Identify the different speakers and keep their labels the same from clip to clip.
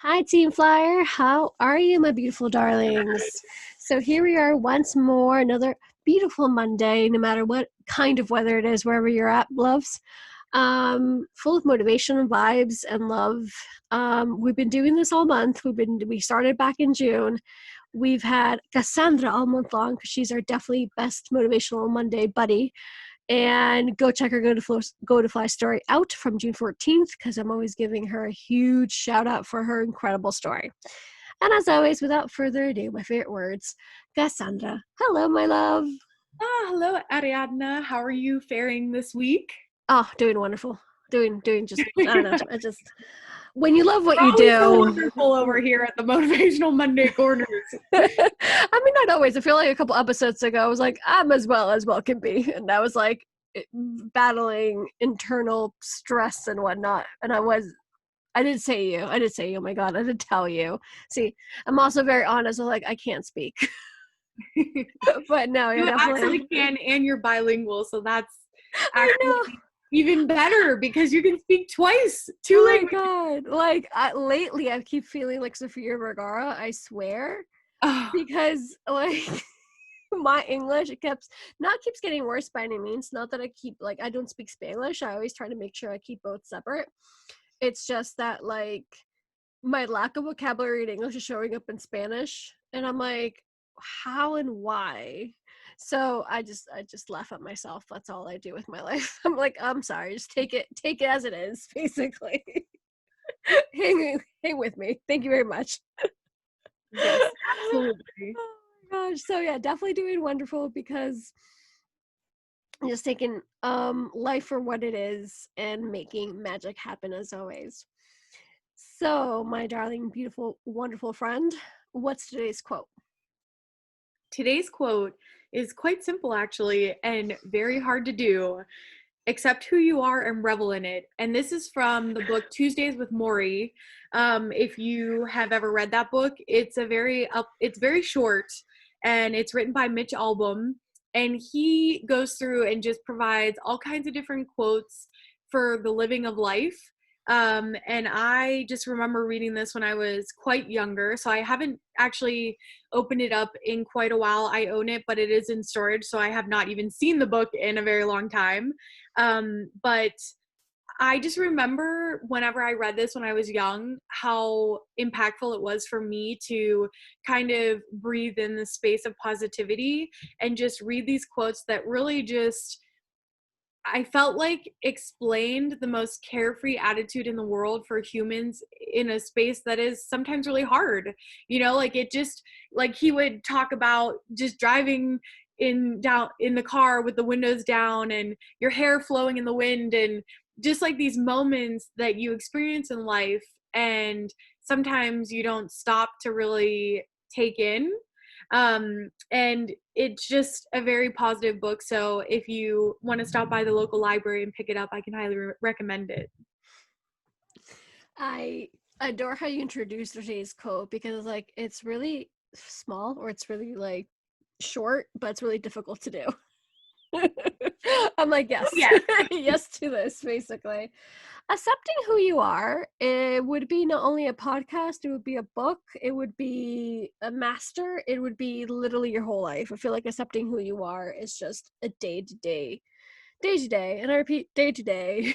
Speaker 1: Hi, Team Flyer. How are you, my beautiful darlings? So here we are once more, another beautiful Monday, no matter what kind of weather it is, wherever you're at, loves. Full of motivation and vibes and love. We've been doing this all month. We started back in June. We've had Cassandra all month long because she's our definitely best Motivational Monday buddy. And go check her Go to Fly story out from June 14th because I'm always giving her a huge shout out for her incredible story. And as always, without further ado, my favorite words, Cassandra. Hello, my love.
Speaker 2: Hello, Ariadna. How are you faring this week?
Speaker 1: Oh, doing wonderful. Doing just, I don't know. When you love what
Speaker 2: We're
Speaker 1: you
Speaker 2: always
Speaker 1: do.
Speaker 2: so wonderful over here at the Motivational Monday Corners.
Speaker 1: I mean, not always. I feel like a couple episodes ago, I was like, I'm as well can be. And I was like battling internal stress and whatnot. And I did say you. Oh my God, I did tell you. See, I'm also very honest. I'm like, I can't speak. But no,
Speaker 2: You
Speaker 1: yeah, definitely.
Speaker 2: actually can, and you're bilingual, so that's
Speaker 1: I know.
Speaker 2: actually even better because you can speak twice. Two
Speaker 1: Oh
Speaker 2: languages.
Speaker 1: my God. Like, lately, I keep feeling like Sofia Vergara, I swear.
Speaker 2: Oh,
Speaker 1: Because, like, my English keeps getting worse by any means. Not that I don't speak Spanish. I always try to make sure I keep both separate. It's just that, like, my lack of vocabulary in English is showing up in Spanish, and I'm like, how and why? So I just laugh at myself. That's all I do with my life. I'm like, I'm sorry, just take it as it is, basically. hang with me. Thank you very much.
Speaker 2: yes, absolutely.
Speaker 1: Oh my gosh. So yeah, definitely doing wonderful because just taking life for what it is and making magic happen as always. So, my darling, beautiful, wonderful friend, what's today's quote?
Speaker 2: Today's quote is quite simple, actually, and very hard to do. Accept who you are and revel in it. And this is from the book Tuesdays with Morrie. If you have ever read that book, it's very short, and it's written by Mitch Albom. And he goes through and just provides all kinds of different quotes for the living of life. And I just remember reading this when I was quite younger. So I haven't actually opened it up in quite a while. I own it, but it is in storage. So I have not even seen the book in a very long time. But I just remember whenever I read this when I was young, how impactful it was for me to kind of breathe in the space of positivity and just read these quotes that really just, I felt like explained the most carefree attitude in the world for humans in a space that is sometimes really hard. Like it just, like he would talk about just driving down in the car with the windows down and your hair flowing in the wind, and just like these moments that you experience in life and sometimes you don't stop to really take in. And it's just a very positive book. So if you want to stop by the local library and pick it up, I can highly recommend it.
Speaker 1: I adore how you introduced today's quote because, like, it's really small or it's really, like, short, but it's really difficult to do. I'm like, yes,
Speaker 2: Yes.
Speaker 1: yes to this, basically. Accepting who you are, it would be not only a podcast, it would be a book, it would be a master, it would be literally your whole life. I feel like accepting who you are is just a day-to-day, and I repeat, day-to-day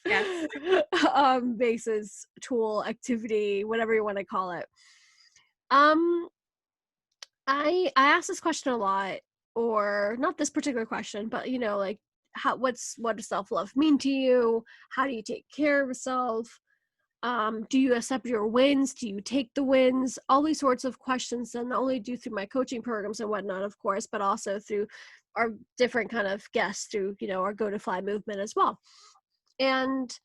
Speaker 2: Yes.
Speaker 1: basis, tool, activity, whatever you want to call it. I ask this question a lot, or not this particular question, but like, what does self-love mean to you? How do you take care of yourself? Do you accept your wins? Do you take the wins? All these sorts of questions that not only do through my coaching programs and whatnot, of course, but also through our different kind of guests through, our Go to Fly movement as well. And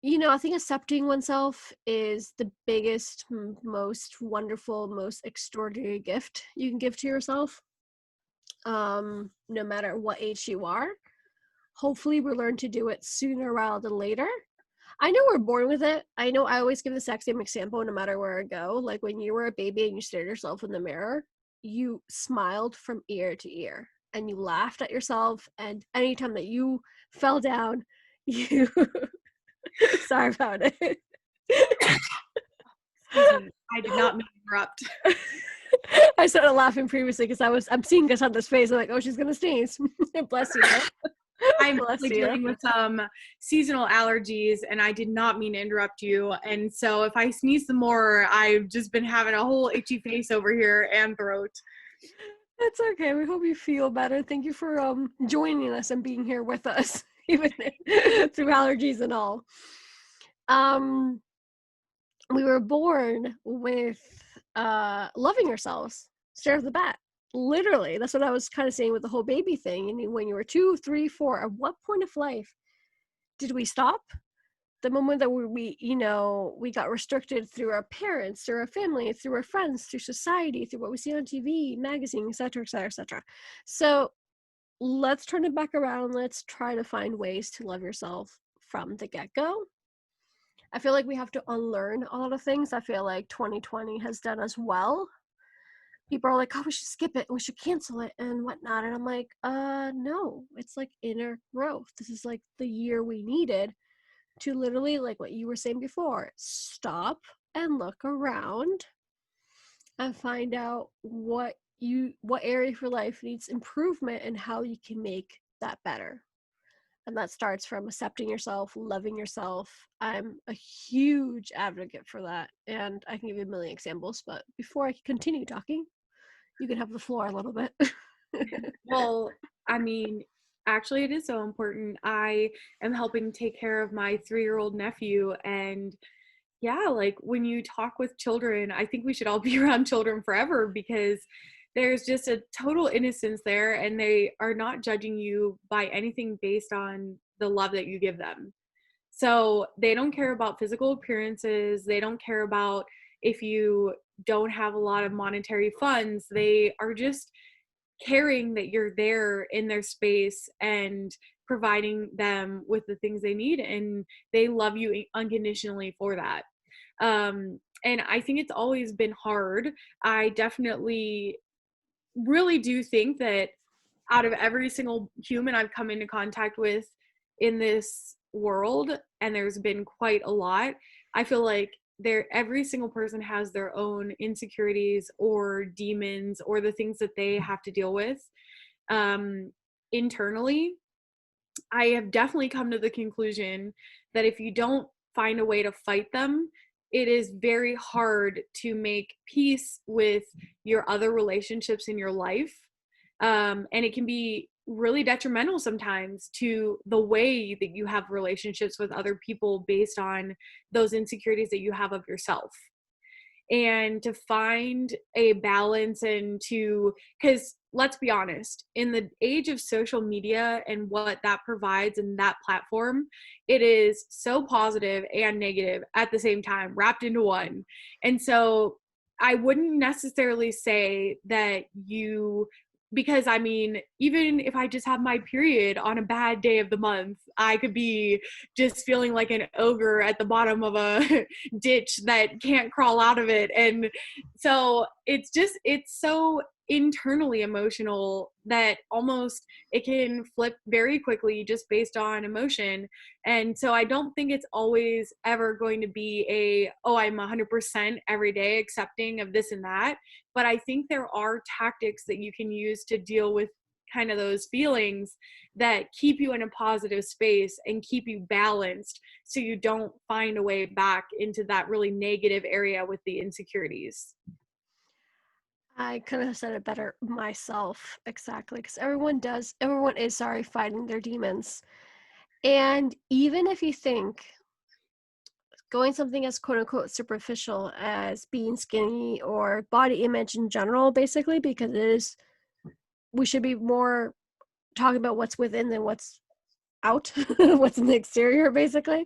Speaker 1: I think accepting oneself is the biggest, most wonderful, most extraordinary gift you can give to yourself, no matter what age you are. Hopefully we learn to do it sooner rather than later. I know we're born with it. I know I always give the exact same example no matter where I go. Like when you were a baby and you stared at yourself in the mirror, you smiled from ear to ear and you laughed at yourself. And anytime that you fell down, you sorry about it.
Speaker 2: I did not mean to interrupt.
Speaker 1: I started laughing previously because I'm seeing Cassandra's face. I'm like, oh, she's gonna sneeze. Bless you.
Speaker 2: I'm
Speaker 1: Bless
Speaker 2: like
Speaker 1: you.
Speaker 2: dealing with some seasonal allergies, and I did not mean to interrupt you. And so if I sneeze some more, I've just been having a whole itchy face over here and throat.
Speaker 1: That's okay. We hope you feel better. Thank you for joining us and being here with us, even through allergies and all. We were born with loving ourselves straight off the bat. Literally, that's what I was kind of saying with the whole baby thing. And when you were 2, 3, 4, at what point of life did we stop? The moment that we got restricted through our parents, through our family, through our friends, through society, through what we see on TV, magazines, etc., etc., etc. So let's turn it back around. Let's try to find ways to love yourself from the get-go. I feel like we have to unlearn a lot of things. I feel like 2020 has done as well. People are like, oh, we should skip it, we should cancel it and whatnot. And I'm like, no, it's like inner growth. This is like the year we needed to literally, like what you were saying before, stop and look around and find out what area of your life needs improvement and how you can make that better. And that starts from accepting yourself, loving yourself. I'm a huge advocate for that. And I can give you a million examples, but before I continue talking, you can have the floor a little bit.
Speaker 2: Well, I mean, actually, it is so important. I am helping take care of my 3-year-old nephew. And yeah, like when you talk with children, I think we should all be around children forever because there's just a total innocence there and they are not judging you by anything based on the love that you give them. So they don't care about physical appearances. They don't care about if you don't have a lot of monetary funds. They are just caring that you're there in their space and providing them with the things they need. And they love you unconditionally for that. And I think it's always been hard. I definitely really do think that out of every single human I've come into contact with in this world, and there's been quite a lot, I feel like every single person has their own insecurities or demons or the things that they have to deal with internally. I have definitely come to the conclusion that if you don't find a way to fight them, it is very hard to make peace with your other relationships in your life. And it can be really detrimental sometimes to the way that you have relationships with other people based on those insecurities that you have of yourself. And to find a balance and because let's be honest, in the age of social media and what that provides and that platform, it is so positive and negative at the same time, wrapped into one. And so I wouldn't necessarily say that because I mean, even if I just have my period on a bad day of the month, I could be just feeling like an ogre at the bottom of a ditch that can't crawl out of it. And so it's so internally emotional that almost it can flip very quickly just based on emotion. And so I don't think it's always ever going to be I'm 100% every day accepting of this and that. But I think there are tactics that you can use to deal with kind of those feelings that keep you in a positive space and keep you balanced so you don't find a way back into that really negative area with the insecurities.
Speaker 1: I couldn't have said it better myself, exactly, because everyone is fighting their demons. And even if you think going something as quote unquote superficial as being skinny or body image in general, basically, because we should be more talking about what's within than what's out, what's in the exterior, basically.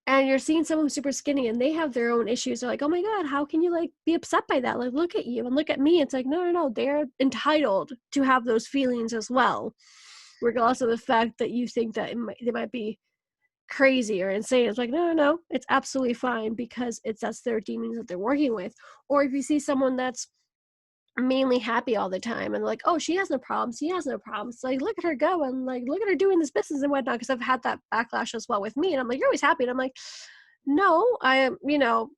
Speaker 1: And you're seeing someone who's super skinny and they have their own issues. They're like, oh my God, how can you like be upset by that? Like, look at you and look at me. It's like, no. They're entitled to have those feelings as well. Regardless of the fact that you think that they might be crazy or insane. It's like, no. It's absolutely fine because that's their demons that they're working with. Or if you see someone that's mainly happy all the time and like, oh, she has no problems, he has no problems, like look at her go and like look at her doing this business and whatnot, because I've had that backlash as well with me, and I'm like, you're always happy, and I'm like, No, I am,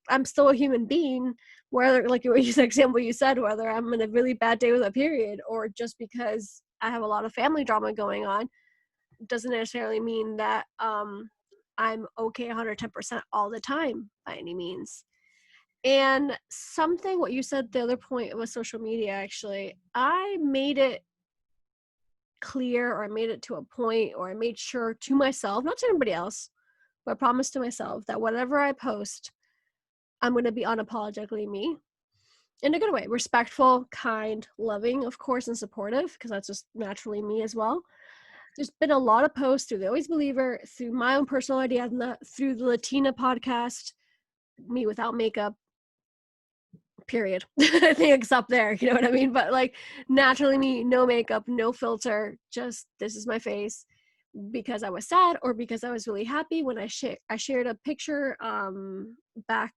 Speaker 1: I'm still a human being, whether, like what you said, example you said, whether I'm in a really bad day with a period or just because I have a lot of family drama going on, doesn't necessarily mean that I'm okay 110% all the time by any means. And something, what you said, the other point was social media, actually, I made it clear, or I made it to a point, or I made sure to myself, not to anybody else, but I promised to myself that whatever I post, I'm going to be unapologetically me in a good way, respectful, kind, loving, of course, and supportive, because that's just naturally me as well. There's been a lot of posts through the Always Believer, through my own personal idea, through the Latina podcast, me without makeup, period. I think it's up there, you know what I mean? But like naturally me, no makeup, no filter, just this is my face, because I was sad or because I was really happy. When I shared a picture back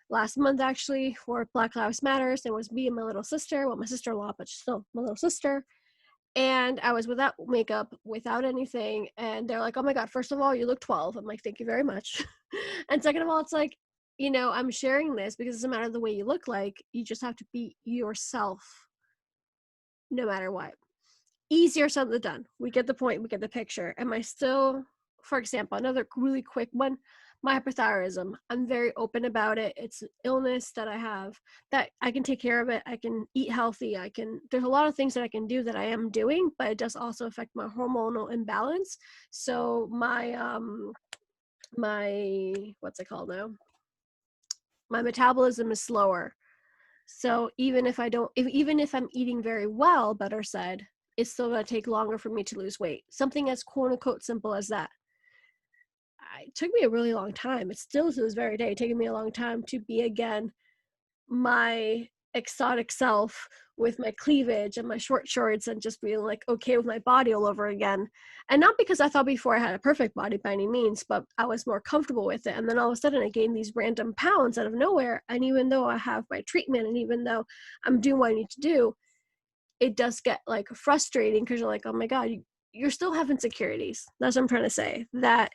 Speaker 1: last month, actually, for Black Lives Matters. It was me and my little sister, well, my sister-in-law, but she's still my little sister. And I was without makeup, without anything. And they're like, oh my God, first of all, you look 12. I'm like, thank you very much. And second of all, it's like, I'm sharing this because it doesn't matter the way you look like. You just have to be yourself no matter what. Easier said than done. We get the point. We get the picture. Am I still, for example, another really quick one, my hypothyroidism. I'm very open about it. It's an illness that I have, that I can take care of it. I can eat healthy. There's a lot of things that I can do that I am doing, but it does also affect my hormonal imbalance. So my what's it called now? My metabolism is slower. So even if even if I'm eating very well, better said, it's still going to take longer for me to lose weight. Something as quote unquote simple as that. It took me a really long time. It's still to this very day taking me a long time to be again my exotic self with my cleavage and my short shorts and just being like okay with my body all over again. And not because I thought before I had a perfect body by any means, but I was more comfortable with it. And then all of a sudden I gained these random pounds out of nowhere. And even though I have my treatment and even though I'm doing what I need to do, it does get like frustrating because you're like, oh my God, you're still have insecurities. That's what I'm trying to say. That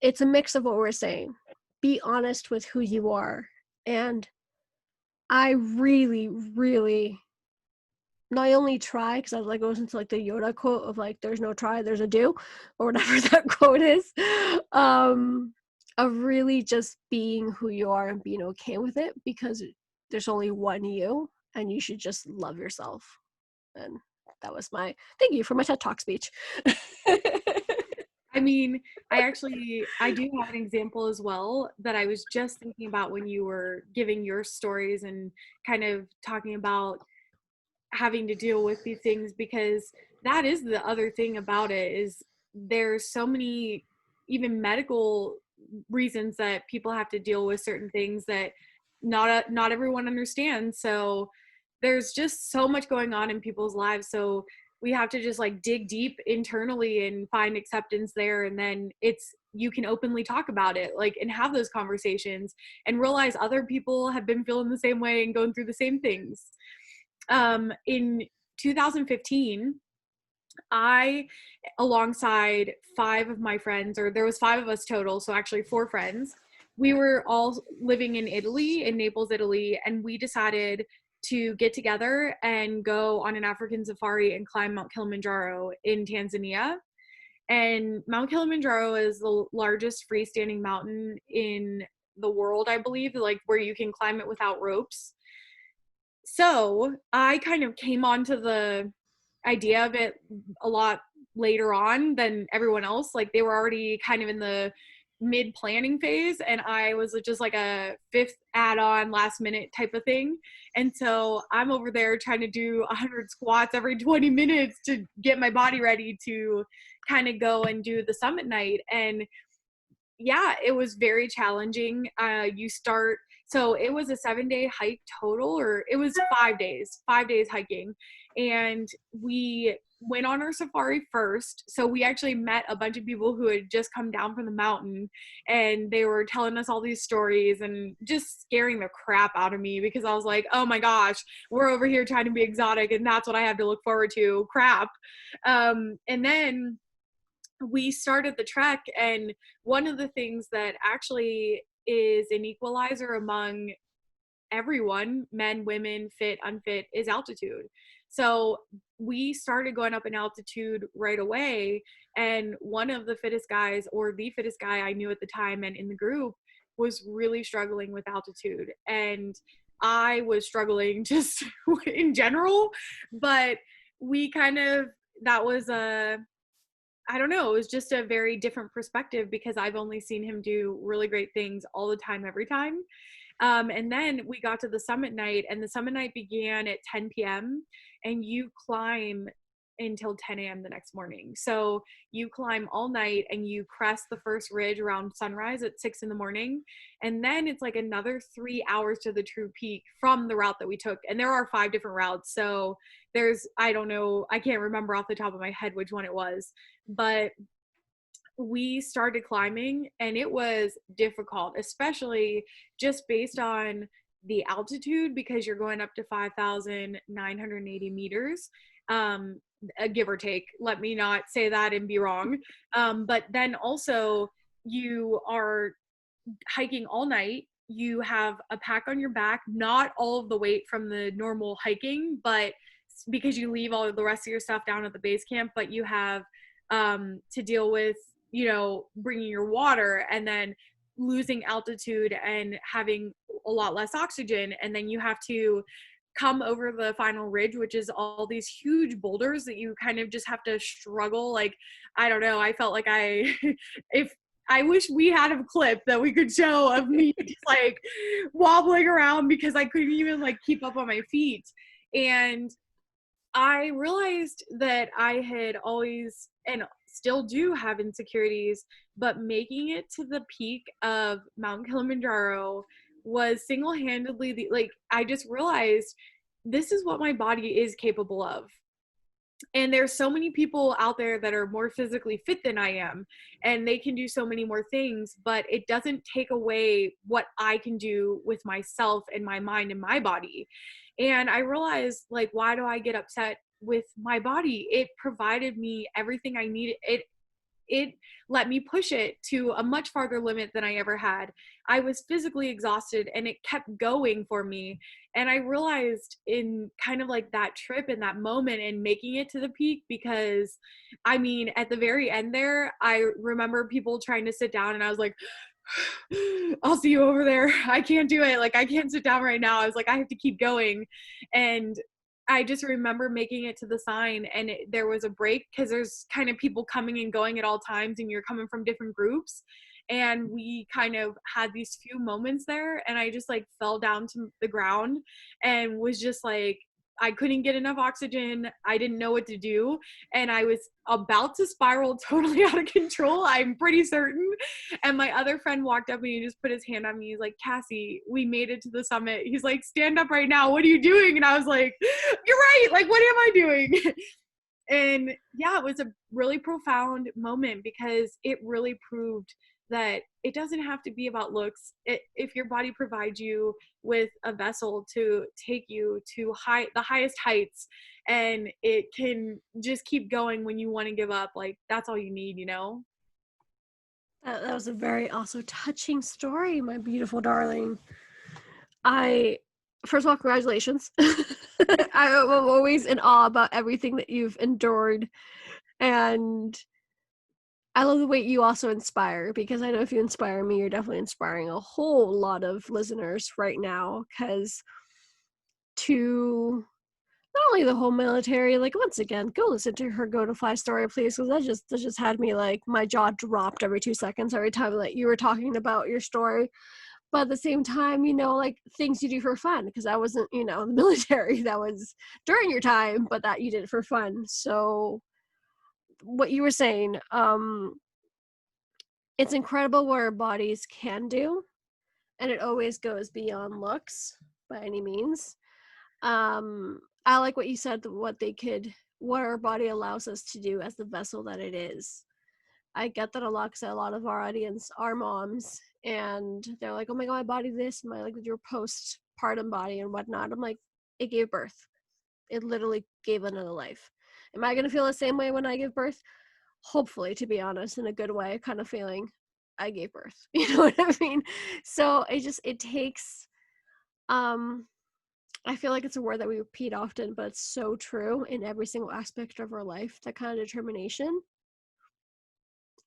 Speaker 1: it's a mix of what we're saying. Be honest with who you are. And I really, really not only try, because I like goes into like the Yoda quote of like, there's no try, there's a do, or whatever that quote is. Of really just being who you are and being okay with it, because there's only one you and you should just love yourself. And that was my thank you for my TED Talk speech.
Speaker 2: I mean, I do have an example as well that I was just thinking about when you were giving your stories and kind of talking about having to deal with these things, because that is the other thing about it is there's so many even medical reasons that people have to deal with certain things that not everyone understands. So there's just so much going on in people's lives. So we have to just like dig deep internally and find acceptance there, and then you can openly talk about it, like, and have those conversations and realize other people have been feeling the same way and going through the same things. In 2015, I, alongside five of my friends, or there was five of us total, so actually four friends, we were all living in Italy, in Naples, Italy, and we decided to get together and go on an African safari and climb Mount Kilimanjaro in Tanzania. And Mount Kilimanjaro is the largest freestanding mountain in the world, I believe, like where you can climb it without ropes. So I kind of came onto the idea of it a lot later on than everyone else. Like they were already kind of in the mid planning phase, and I was just like a fifth add-on last minute type of thing. And so I'm over there trying to do 100 squats every 20 minutes to get my body ready to kind of go and do the summit night. And yeah, it was very challenging. So it was a 7-day hike total, or it was 5 days hiking. And we went on our safari first. So we actually met a bunch of people who had just come down from the mountain, and they were telling us all these stories and just scaring the crap out of me, because I was like, oh my gosh, we're over here trying to be exotic and that's what I have to look forward to. Crap. And then we started the trek, and one of the things that actually is an equalizer among everyone, men, women, fit, unfit, is altitude. So we started going up in altitude right away. And one of the fittest guys, or the fittest guy I knew at the time and in the group, was really struggling with altitude. And I was struggling just in general. But we kind of, that was a, I don't know, it was just a very different perspective because I've only seen him do really great things all the time, every time. And then we got to the summit night, and the summit night began at 10 p.m. and you climb until 10 a.m. the next morning. So you climb all night and you crest the first ridge around sunrise at 6 in the morning. And then it's like another 3 hours to the true peak from the route that we took. And there are 5 different routes. So there's, I don't know, I can't remember off the top of my head which one it was, but we started climbing and it was difficult, especially just based on the altitude, because you're going up to 5,980 meters, give or take. Let me not say that and be wrong. But then also you are hiking all night. You have a pack on your back, not all of the weight from the normal hiking, but because you leave all of the rest of your stuff down at the base camp, but you have to deal with, you know, bringing your water and then losing altitude and having a lot less oxygen. And then you have to come over the final ridge, which is all these huge boulders that you kind of just have to struggle. Like, I don't know, I felt like if I wish we had a clip that we could show of me just like wobbling around because I couldn't even like keep up on my feet. And I realized that I had always, and still do have, insecurities, but making it to the peak of Mount Kilimanjaro was single-handedly like, I just realized this is what my body is capable of. And there's so many people out there that are more physically fit than I am, and they can do so many more things, but it doesn't take away what I can do with myself and my mind and my body. And I realized, like, why do I get upset with my body? It provided me everything I needed. It let me push it to a much farther limit than I ever had. I was physically exhausted and it kept going for me. And I realized in kind of like that trip and that moment and making it to the peak, because I mean, at the very end there, I remember people trying to sit down and I was like, I'll see you over there. I can't do it. Like, I can't sit down right now. I was like, I have to keep going. And I just remember making it to the sign, and there was a break because there's kind of people coming and going at all times and you're coming from different groups. And we kind of had these few moments there, and I just like fell down to the ground and was just like, I couldn't get enough oxygen. I didn't know what to do. And I was about to spiral totally out of control, I'm pretty certain. And my other friend walked up and he just put his hand on me. He's like, Cassey, we made it to the summit. He's like, stand up right now. What are you doing? And I was like, you're right. Like, what am I doing? And yeah, it was a really profound moment because it really proved that it doesn't have to be about looks. If your body provides you with a vessel to take you to the highest heights, and it can just keep going when you want to give up, like, that's all you need, you know?
Speaker 1: That was a very also touching story, my beautiful darling. I First of all, congratulations. I'm always in awe about everything that you've endured, and I love the way you also inspire, because I know if you inspire me, you're definitely inspiring a whole lot of listeners right now. Because to not only the whole military, like, once again, go listen to her Go to Fly story, please, because that just had me like my jaw dropped every 2 seconds every time that you were talking about your story. But at the same time, you know, like, things you do for fun, because I wasn't, you know, in the military. That was during your time, but that you did it for fun. So what you were saying, it's incredible what our bodies can do, and it always goes beyond looks by any means. I like what you said, what our body allows us to do as the vessel that it is. I get that a lot because a lot of our audience are moms, and they're like, "Oh my god, my body this, my like your postpartum body and whatnot." I'm like, it gave birth. It literally gave another life. Am I gonna feel the same way when I give birth? hopefully, to be honest, in a good way, kind of feeling I gave birth. You know what I mean? So it takes, um, I feel like it's a word that we repeat often, but it's so true in every single aspect of our life. That kind of determination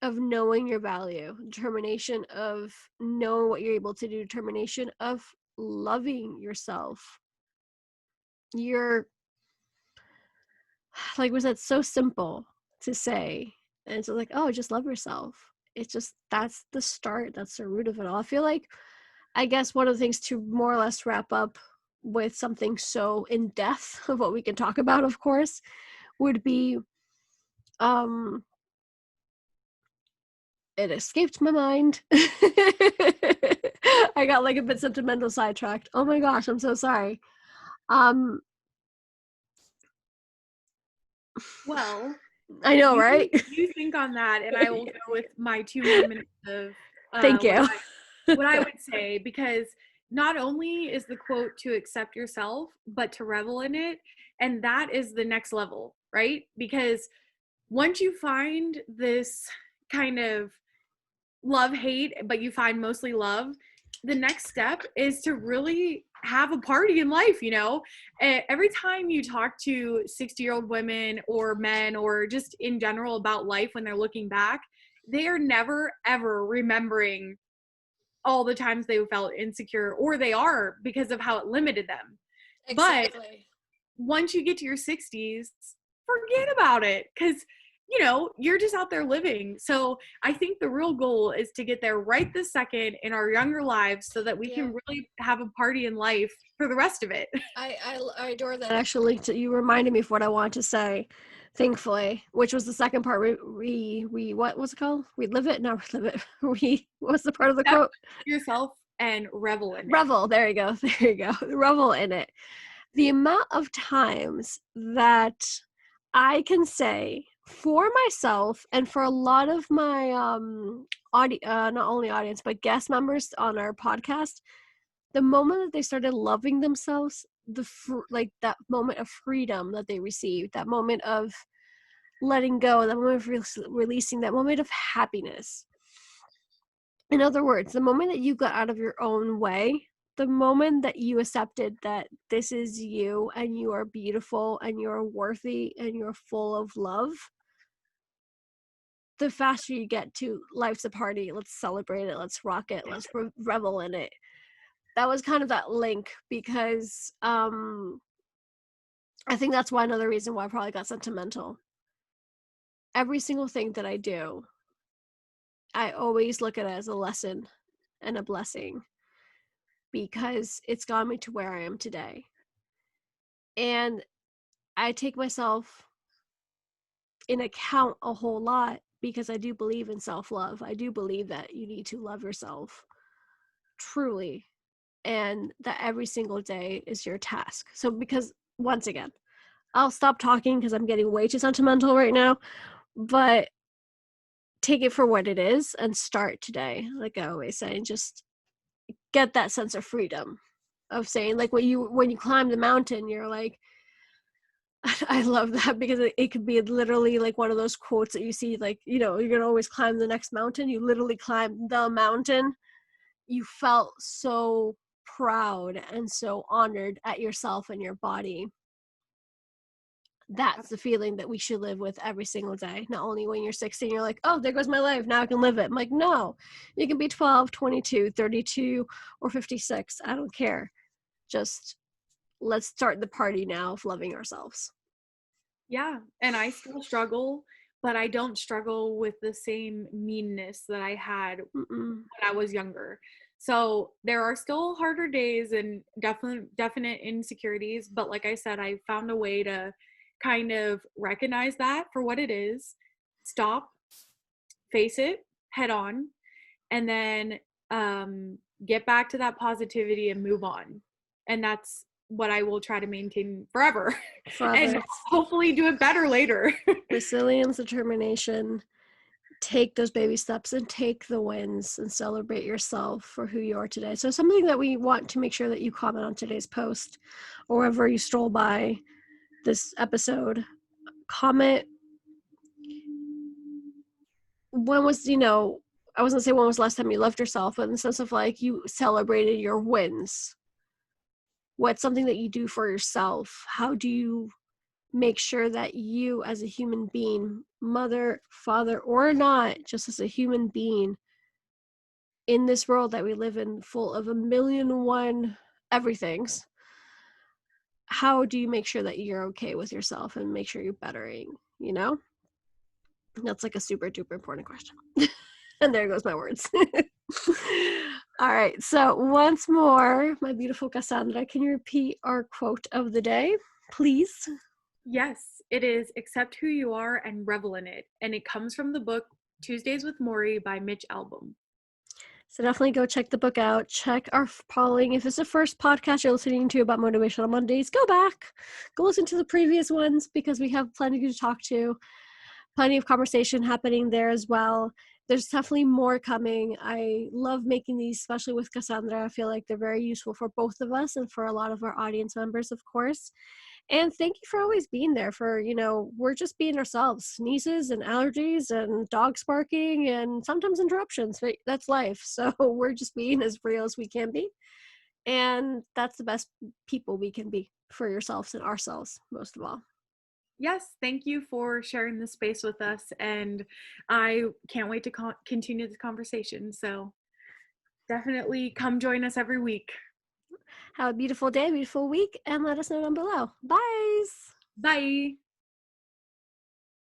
Speaker 1: of knowing your value, determination of knowing what you're able to do, determination of loving yourself. You're, like was that so simple to say, and it's like, oh, just love yourself. It's just, that's the start, that's the root of it all. I feel like, I guess one of the things to more or less wrap up with something so in depth of what we can talk about, of course, would be, um it escaped my mind. I got like a bit sentimental, sidetracked. Oh my gosh, I'm so sorry. Um
Speaker 2: Well,
Speaker 1: I know, right?
Speaker 2: you think on that, and I will go with my 2 more minutes of
Speaker 1: Thank
Speaker 2: what
Speaker 1: you.
Speaker 2: I would say, because not only is the quote to accept yourself, but to revel in it, and that is the next level, right? Because once you find this kind of love hate, but you find mostly love, the next step is to really have a party in life, you know? Every time you talk to 60-year-old women or men or just in general about life when they're looking back, they are never ever remembering all the times they felt insecure, or they are, because of how it limited them. But
Speaker 1: Exactly.
Speaker 2: once you get to your 60s, forget about it, because you're just out there living. So I think the real goal is to get there right this second in our younger lives, so that we
Speaker 1: Yeah.
Speaker 2: can really have a party in life for the rest of it.
Speaker 1: I adore that. Actually, you reminded me of what I wanted to say, thankfully, which was the second part. We what was it called? We live it, not relive it. We, what was the part of the
Speaker 2: Accept
Speaker 1: quote?
Speaker 2: yourself and revel in it.
Speaker 1: Revel. There you go. There you go. Revel in it. The amount of times that I can say for myself and for a lot of my not only audience but guest members on our podcast, the moment that they started loving themselves, like that moment of freedom that they received, that moment of letting go, that moment of releasing, that moment of happiness. In other words, the moment that you got out of your own way, the moment that you accepted that this is you and you are beautiful and you're worthy and you're full of love, the faster you get to life's a party, let's celebrate it, let's rock it, let's revel in it. That was kind of that link, because I think that's why, another reason why I probably got sentimental. Every single thing that I do, I always look at it as a lesson and a blessing, because it's got me to where I am today. And I take myself in account a whole lot, because I do believe in self-love. I do believe that you need to love yourself truly, and that every single day is your task. So, because once again, I'll stop talking because I'm getting way too sentimental right now, but take it for what it is and start today. Like I always say, and just get that sense of freedom of saying, like, when you climb the mountain, you're like, I love that, because it could be literally like one of those quotes that you see, like, you're gonna always climb the next mountain. You literally climbed the mountain. You felt so proud and so honored at yourself and your body. That's the feeling that we should live with every single day. Not only when you're 16, you're like, oh, there goes my life, now I can live it. I'm like, no, you can be 12, 22, 32, or 56. I don't care. Just let's start the party now of loving ourselves.
Speaker 2: Yeah, and I still struggle, but I don't struggle with the same meanness that I had
Speaker 1: Mm-mm.
Speaker 2: when I was younger. So there are still harder days and definite insecurities, but like I said, I found a way to kind of recognize that for what it is, stop, face it head on, and then get back to that positivity and move on. And that's what I will try to maintain forever and
Speaker 1: Forever.
Speaker 2: hopefully do it better later.
Speaker 1: Resilience, determination. Take those baby steps and take the wins and celebrate yourself for who you are today. So something that we want to make sure that you comment on today's post, or wherever you stroll by this episode, comment when was, I wasn't gonna say when was the last time you loved yourself, but in the sense of like you celebrated your wins. What's something that you do for yourself? How do you make sure that you as a human being, mother, father, or not, just as a human being in this world that we live in, full of a million and one everythings, how do you make sure that you're okay with yourself and make sure you're bettering, you know? That's like a super duper important question. And there goes my words. All right. So once more, my beautiful Cassandra, can you repeat our quote of the day, please?
Speaker 2: Yes, it is accept who you are and revel in it. And it comes from the book Tuesdays with Morrie by Mitch Albom.
Speaker 1: So definitely go check the book out. Check our polling. If it's the first podcast you're listening to about Motivational Mondays, go back. Go listen to the previous ones because we have plenty to talk to. Plenty of conversation happening there as well. There's definitely more coming. I love making these, especially with Cassandra. I feel like they're very useful for both of us and for a lot of our audience members, of course. And thank you for always being there for, we're just being ourselves. Sneezes and allergies and dogs barking and sometimes interruptions. But that's life. So we're just being as real as we can be. And that's the best people we can be for yourselves and ourselves, most of all.
Speaker 2: Yes, thank you for sharing this space with us. And I can't wait to continue this conversation. So definitely come join us every week.
Speaker 1: Have a beautiful day, beautiful week, and let us know down below. Bye.
Speaker 2: Bye.